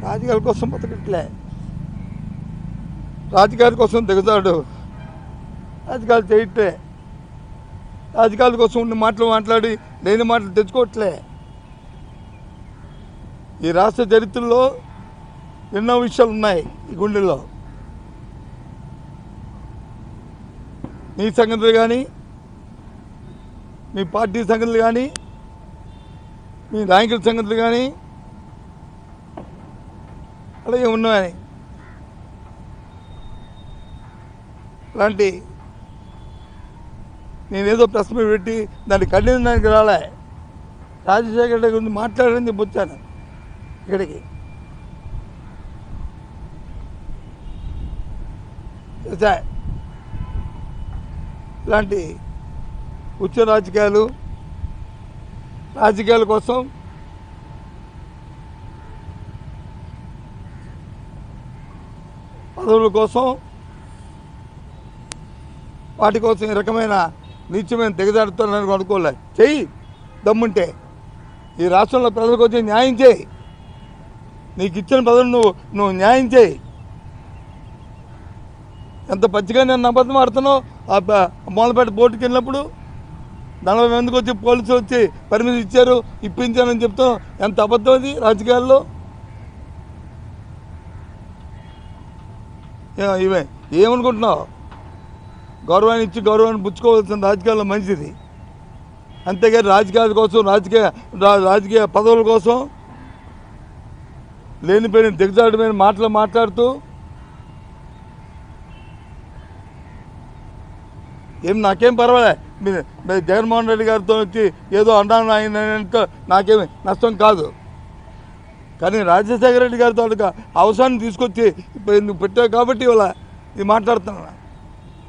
రాజకీయాల కోసం బతకట్లే, రాజకీయాల కోసం దిగుతాడు, రాజకీయాలు చేయట్లే, రాజకీయాల కోసం ఉన్న మాటలు మాట్లాడి లేని మాటలు తెచ్చుకోవట్లే. ఈ రాష్ట్ర చరిత్రలో ఎన్నో విషయాలు ఉన్నాయి ఈ గుండెల్లో. నీ సంగతులు కానీ, మీ పార్టీ సంగతులు కానీ, మీ నాయకుల సంగతులు కానీ అలాగే ఉన్నాయి. అలాంటి నేనేదో ప్రశ్న పెట్టి దాన్ని ఖండించడానికి రాలే, రాజశేఖర రెడ్డి గురించి మాట్లాడని చెప్పి వచ్చాను ఇక్కడికి. ఇలాంటి ఉచ్చ రాజకీయాల కోసం పదవుల కోసం వాటి కోసం ఈ రకమైన నీచమైన దిగజారుతానని అనుకోలే. చెయ్యి దమ్ముంటే ఈ రాష్ట్రంలో ప్రజలకు వచ్చి న్యాయం చేయి, నీకు ఇచ్చిన పదవులు నువ్వు న్యాయం చేయి. ఎంత పచ్చిగా నేను అబద్ధం ఆడుతున్నావు. మూలపేట బోర్డుకి వెళ్ళినప్పుడు 40 మందికి వచ్చి పోలీసులు వచ్చి పర్మిషన్ ఇచ్చారు, ఇప్పించానని చెప్తాం. ఎంత అబద్ధం అది రాజకీయాల్లో. ఇవే ఏమనుకుంటున్నావు? గౌరవాన్ని ఇచ్చి గౌరవాన్ని పుచ్చుకోవాల్సిన రాజకీయాల్లో మంచిది. అంతేగాని రాజకీయాల కోసం రాజకీయ పదవుల కోసం లేనిపోయిన దిగజారుడమైన మాటలు మాట్లాడుతూ నాకేం పర్వాలే. మీరు జగన్మోహన్ రెడ్డి గారితో వచ్చి ఏదో అన్నాను ఆయన నాకేమి నష్టం కాదు. కానీ రాజశేఖర రెడ్డి గారితో అవసరాన్ని తీసుకొచ్చి పెట్టావు కాబట్టి ఇవాళ ఇది మాట్లాడుతున్నాను.